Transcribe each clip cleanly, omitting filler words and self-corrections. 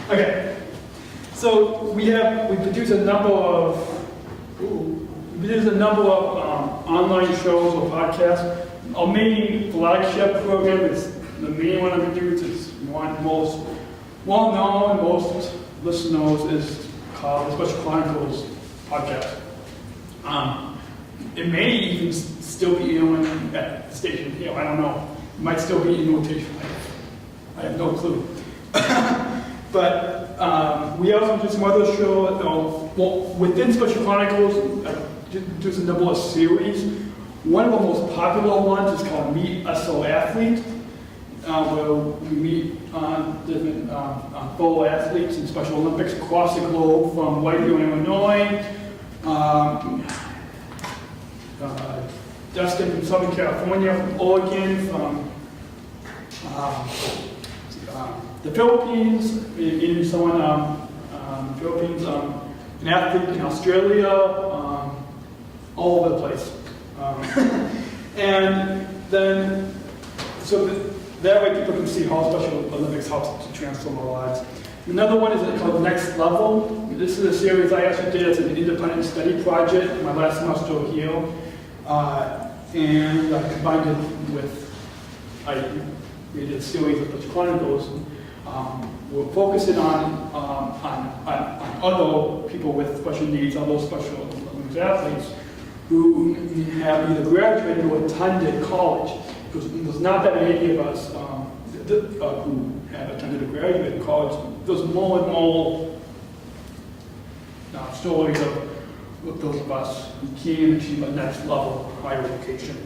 Okay, so we produce a number of online shows or podcasts. Our main flagship program is the main one I produce is one most well known, most listeners is called the Special Chronicles podcast. It may even still be on at the station here. I don't know. It might still be in rotation. I have no clue. But we also do some other shows. Well, within Special Chronicles, do some number of series. One of the most popular ones is called Meet a Soul Athlete, where we meet different fellow athletes in Special Olympics across the globe, from Whiteville, Illinois, Dustin from Southern California, from Oregon, from the Philippines, in someone Philippines, an athlete in Australia, all over the place. And then, so that way people can see how Special Olympics helps to transform our lives. Another one is called Next Level. This is a series I actually did as an independent study project my last semester here. And I combined it with, we did a series of Special Chronicles. We're focusing on other people with special needs, other Special Olympics athletes who have either graduated or attended college. Because there's not that many of us who have attended or graduated college. There's more and more stories of those of us who can achieve a next level higher education.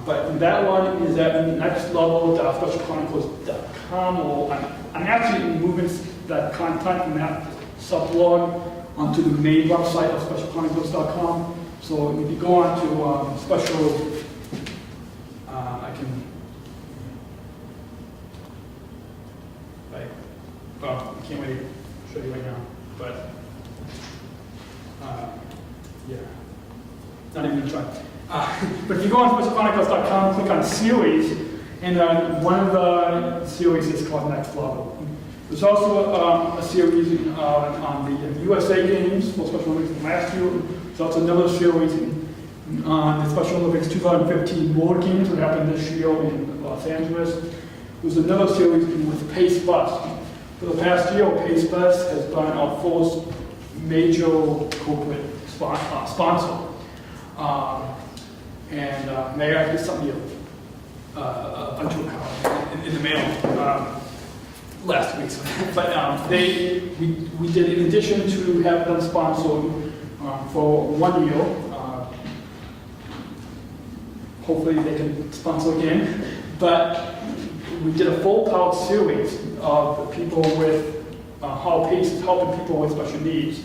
But that one is at nextlevel.specialchronicles.com, or I'm actually moving that content from that subblog onto the main website of specialchronicles.com. So if you go on to special, I can't really show you right now, but yeah, not even gonna try. But if you go on specialchronicles.com, click on series, and one of the series is called Next Level. There's also a series on the USA Games for Special Olympics last year. There's also another series on the Special Olympics 2015 World Games that happened this year in Los Angeles. There's another series with Pace Bus. For the past year, Pace Bus has been our first major corporate sponsor. And they actually sent me a bunch of cards in the mail last week. But we did, in addition to have them sponsored for 1 year, hopefully they can sponsor again, but we did a full power series of people with how PACE is helping people with special needs.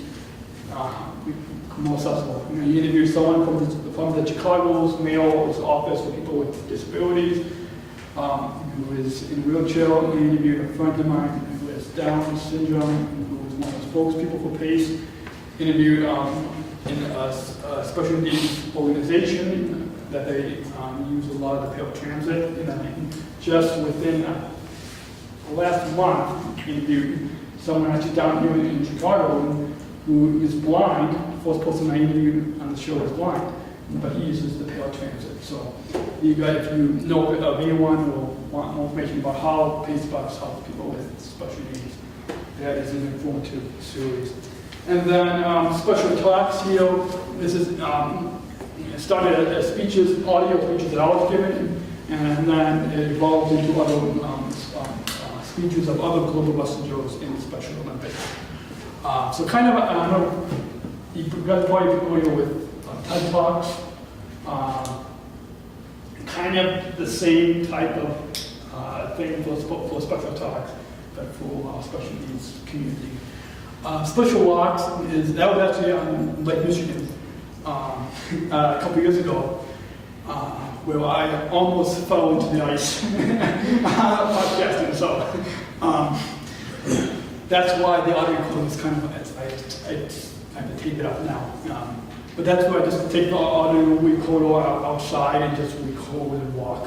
More accessible. You interview someone from the Chicago's mayor's office for people with disabilities, who is in a wheelchair. We interviewed a friend of mine who has Down syndrome, who is one of the spokespeople for PACE. Interviewed in a special needs organization that they use a lot of the paratransit. And just within the last month, interviewed someone actually down here in Chicago who is blind. The first person I interviewed on the show is blind, but he uses the paratransit. So if you know of anyone or want more information about how PACE Bus helps people with special needs, that is an informative series. And then Special Talks here. This is started as speeches, audio speeches that I was given, and then it evolved into other speeches of other global messengers in the Special Olympics. So kind of, I don't know, you guys are probably familiar with TED Talks. Kind of the same type of thing for Special Talks, but for special needs community. Special Walks that was actually on Lake Michigan a couple years ago, where I almost fell into the ice podcasting. So that's why the audio quality is kind of, I have to take it up now. But that's where I just take the audio recorder outside and just record and walk.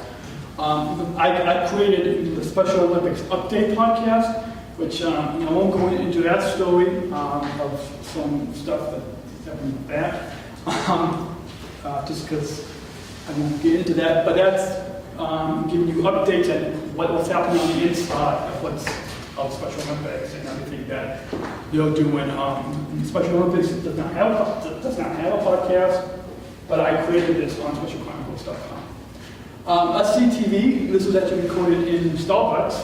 I created the Special Olympics Update podcast, which I won't go into that story of some stuff that happened in the back, just because I won't get into that. But that's giving you updates on what's happening on the inside of Special Olympics and everything that they're doing. Special Olympics does not have a podcast, but I created this on specialchronicles.com. SCTV, this was actually recorded in Starbucks,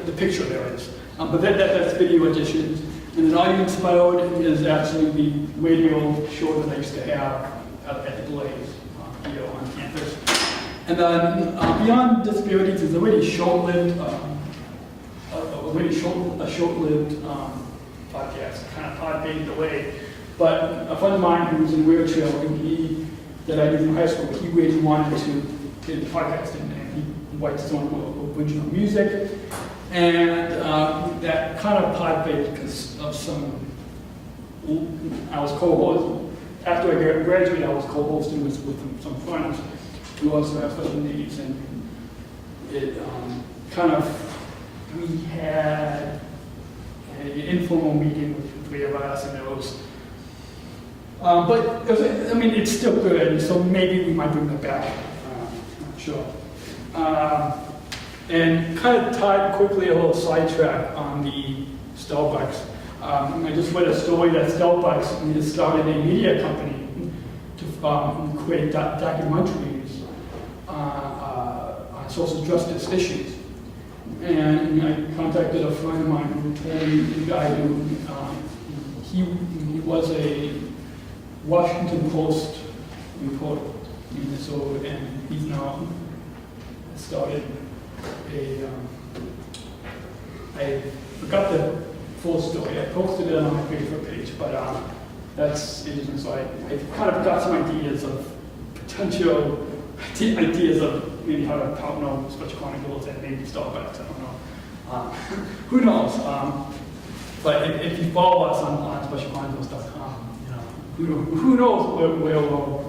the picture there is. But that's video editions. And an audience mode is actually the radio show that I used to have at the Blaze here on campus. And then Beyond Disabilities is a really short-lived, podcast, kind of faded away. But a friend of mine who was in a wheelchair, that I knew from high school, he really wanted to get into podcasting, and he writes his own original music. And that kind of pod-based because of I was co-hosting. After I graduated, I was co-hosting with some friends who also have special needs, and it we had an informal meeting with the three of us, and it was, but it's still good, so maybe we might bring that back, not sure. And kind of tied quickly a little sidetrack on the Starbucks. I just read a story that Starbucks has started a media company to create documentaries on social justice issues. And I contacted a friend of mine who told me the guy who he was a Washington Post reporter in Minnesota, and he's now started I forgot the full story. I posted it on my Facebook page, but that's it. And so I kind of got some ideas of potential ideas of maybe how to partner Special Chronicles and maybe Starbucks. I don't know. Who knows? But if you follow us on specialchronicles.com, who knows where our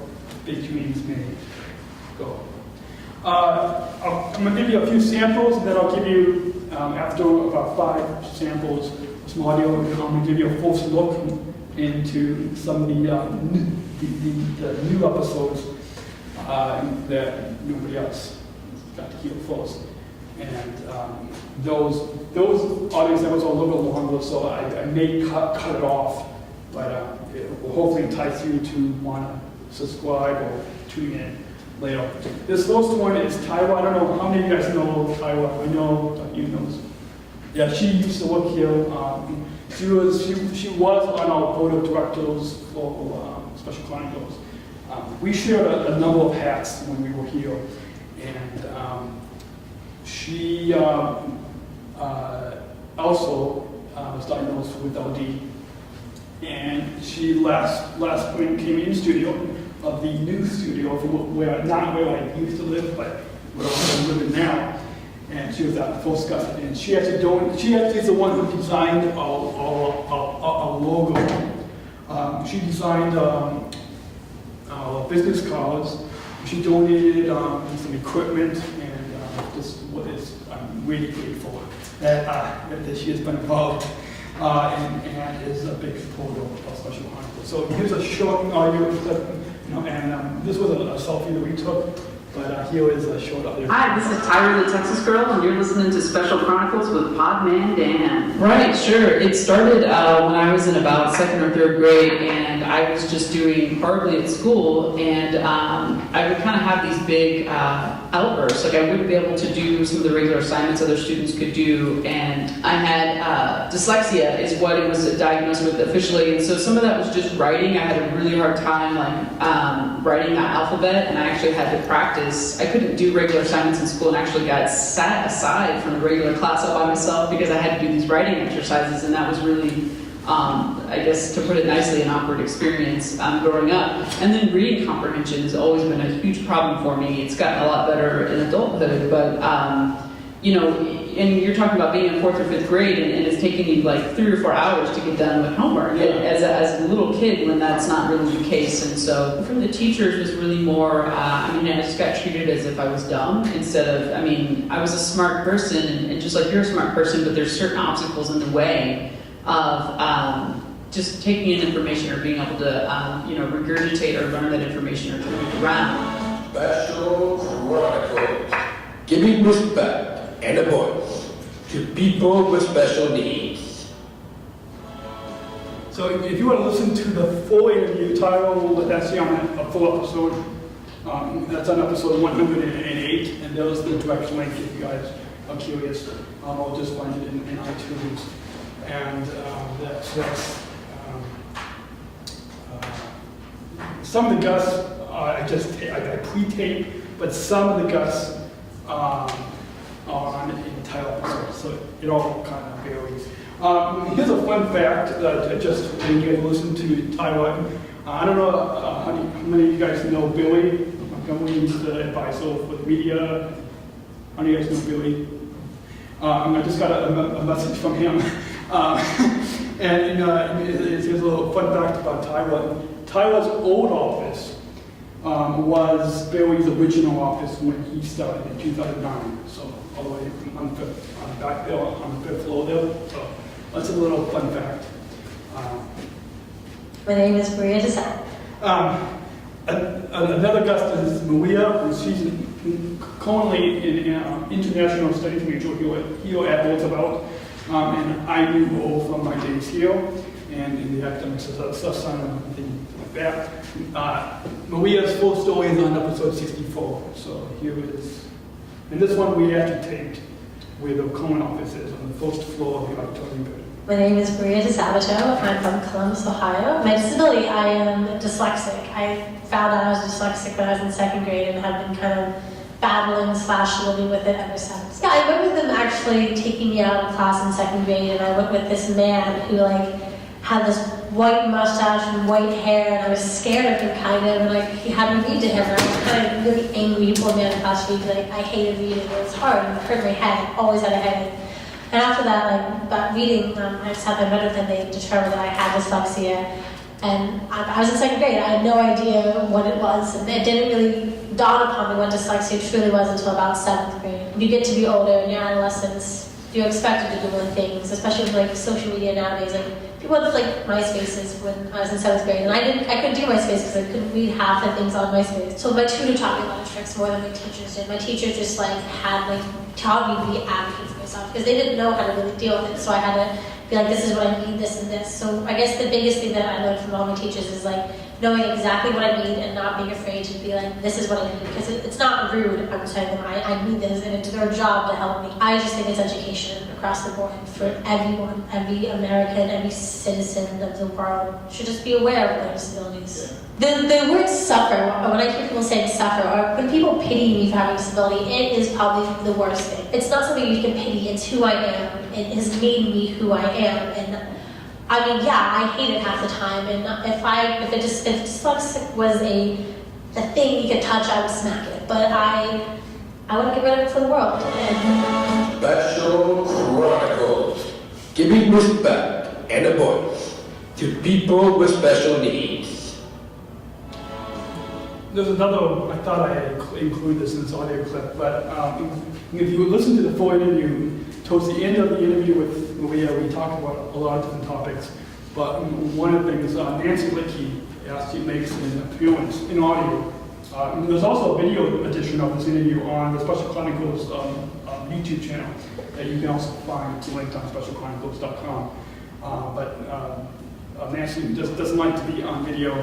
big dreams may go. I'm going to give you a few samples, and then I'll give you, after about 5 samples, some audio, and I'm going to give you a first look into some of the new episodes that nobody else got to hear first. And those audios that was a little bit longer, so I may cut it off, but it will hopefully entice you to want to subscribe or tune in later. This first one is Taiwa. I don't know how many of you guys know Taiwa. I know you know. Yeah, she used to work here. She was on our board of directors for Special Chronicles. We shared a number of hats when we were here, and she also was diagnosed with LD. And she last spring came in the studio of the new studio, not where I used to live, but where I'm living now. And she was at Full Disgusted. And she is the one who designed our logo. She designed our business cards. She donated some equipment, and I'm really grateful that she has been involved and is a big supporter of Special Chronicles. So here's a short audio clip. And this was a selfie that we took, but here is a short audio. Hi, this is Tyra, the Texas Girl, and you're listening to Special Chronicles with Podman Dan. Right, sure. It started when I was in about 2nd or 3rd grade, and I was just doing horribly at school, and I would kind of have these big outbursts. Like I wouldn't be able to do some of the regular assignments other students could do, and I had dyslexia is what it was diagnosed with officially, and so some of that was just writing. I had a really hard time writing that alphabet, and I actually had to practice. I couldn't do regular assignments in school, and actually got sat aside from the regular class all by myself because I had to do these writing exercises, and that was really I guess, to put it nicely, an awkward experience growing up. And then reading comprehension has always been a huge problem for me. It's gotten a lot better in adulthood, but you know, and you're talking about being in 4th or 5th grade, and it's taking you like 3 or 4 hours to get done with homework. Yeah. As a little kid, when that's not really the case, and so for the teachers, it was really more. I mean, I just got treated as if I was dumb instead of. I mean, I was a smart person, and just like you're a smart person, but there's certain obstacles in the way of just taking in information or being able to, you know, regurgitate or learn that information or turn it around. Special Chronicles, giving respect and a voice to people with special needs. So if you want to listen to the full interview title, that's on a full episode. That's on episode 108, and there's the direct link if you guys are curious. I'll just find it in iTunes. And some of the gusts I pre-tape, but some of the gusts are on in title episodes, so it all kind of varies. Here's a fun fact that just when you listen to Taiwan. I don't know how many of you guys know Billy Montgomery, he's the advisor for the media. How many of you guys know Billy? I just got a message from him. Here's a little fun fact about Taiwan. Taiwan's old office was Billy's original office when he started in 2009. So all the way on back there on the 5th floor there. So that's a little fun fact. My name is Maria Desai. Another guest is Maria. She's currently in international studies major here at Roosevelt. And I knew her from my days here and in the academic stuff and things like that. Maria's full story is on episode 64. So here it is. And this one we actually taped where the Cohen office is on the first floor of the auditorium building. My name is Maria DeSabato. I'm from Columbus, Ohio. My disability, I am dyslexic. I found out I was dyslexic when I was in 2nd grade and have been kind of battling / living with it ever since. Yeah, I went with them actually taking me out of class in 2nd grade, and I went with this man who had this white mustache and white hair, and I was scared of him kind of, and he had me read to him, and I was kind of really angry. He pulled me out of class reading, I hated reading. It was hard, and it hurt my head. Always had a headache. And after that, about reading, I just had them better than they determined that I had dyslexia. And I was in 2nd grade. I had no idea what it was, and it didn't really dawn upon me what dyslexia truly was until about 7th grade. You get to be older in your adolescence, you're expected to do more things, especially with social media nowadays. People had MySpaces when I was in 7th grade, and I couldn't do MySpace because I couldn't read half the things on MySpace. So my tutor taught me a lot of tricks more than my teachers did. My teachers just taught me to be advocate for myself because they didn't know how to really deal with it. So I had to be this is what I need, this and this. So I guess the biggest thing that I learned from all my teachers is knowing exactly what I need and not being afraid to be this is what I need. Because it's not rude, I'm telling them I need this, and it's their job to help me. I just think it's education across the board for everyone, every American, every citizen of the world should just be aware of their disabilities. The word suffer, when I hear people saying suffer, or when people pity me for having a disability, it is probably the worst thing. It's not something you can pity, it's who I am. It has made me who I am. And I hate it half the time. And if dyslexic was a thing you could touch, I would smack it. But I want to get rid of it for the world. Special Chronicles, giving respect and a voice to people with special needs. There's another, I thought I had included this in this audio clip, but if you listen to the full interview, towards the end of the interview with Maria, we talked about a lot of different topics, but one of the things Nancy Lickey actually makes an appearance in audio. There's also a video edition of this interview on the Special Chronicles YouTube channel that you can also find linked on specialchronicles.com. But Nancy just doesn't like to be on video.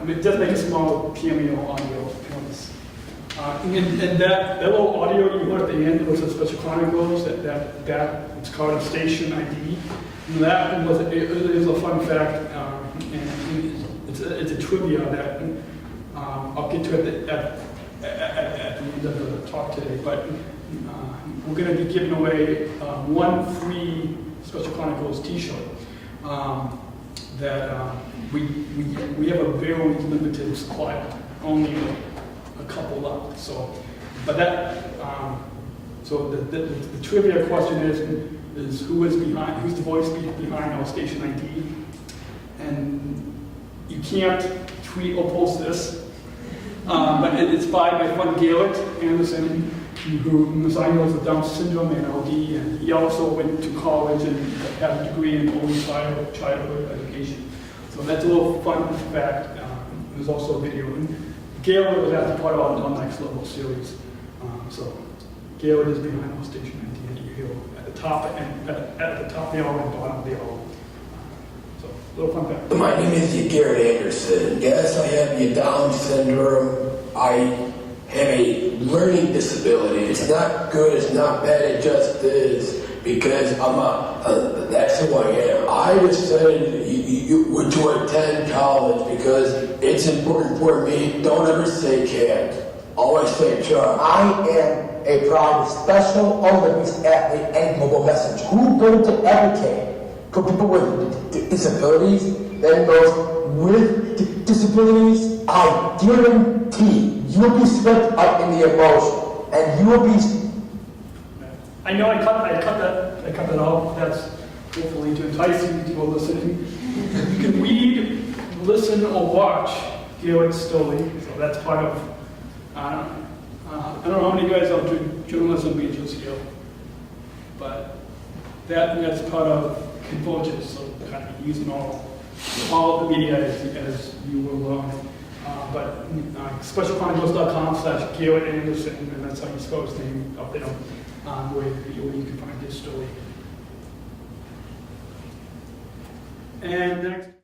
It does make a small cameo audio appearance. And that little audio you heard at the end was a Special Chronicles, that it's called a station ID. And that was a fun fact, and it's a trivia that I'll get to at the end of the talk today. But we're going to be giving away one free Special Chronicles T-shirt that we have a very limited supply, only a couple left. So, but that So the trivia question is who's the voice behind our station ID? And you can't tweet or post this, but it's by my friend Garrett Anderson, who is diagnosed with Down syndrome and LD, and he also went to college and had a degree in early childhood education. So that's a little fun fact. There's also a video. And Garrett was actually part of our Next Level series. So Garrett is behind our station ID, and you hear at the top and at the top of the hour and bottom of the hour. So a little fun fact. My name is Garrett Anderson. Yes, I have the Down syndrome. I have a learning disability. It's not good, it's not bad, it just is. Because that's who I am. I decided to attend college because it's important for me. Don't ever say can't. Always say try. I am a proud Special Olympics athlete and global message. Who's going to advocate for people with disabilities and those with disabilities? I guarantee you'll be swept up in the emotion, and you will be. I know I cut that off. That's hopefully to entice you to listening. You can read, listen, or watch Garrett's story. So that's part of. I don't know how many of you guys are journalism majors here, but that's part of convergence. So kind of using all the media as you will learn. But specialchronicles.com/Garrett Anderson, and that's how you spell his name up there, where you can find his story. And next.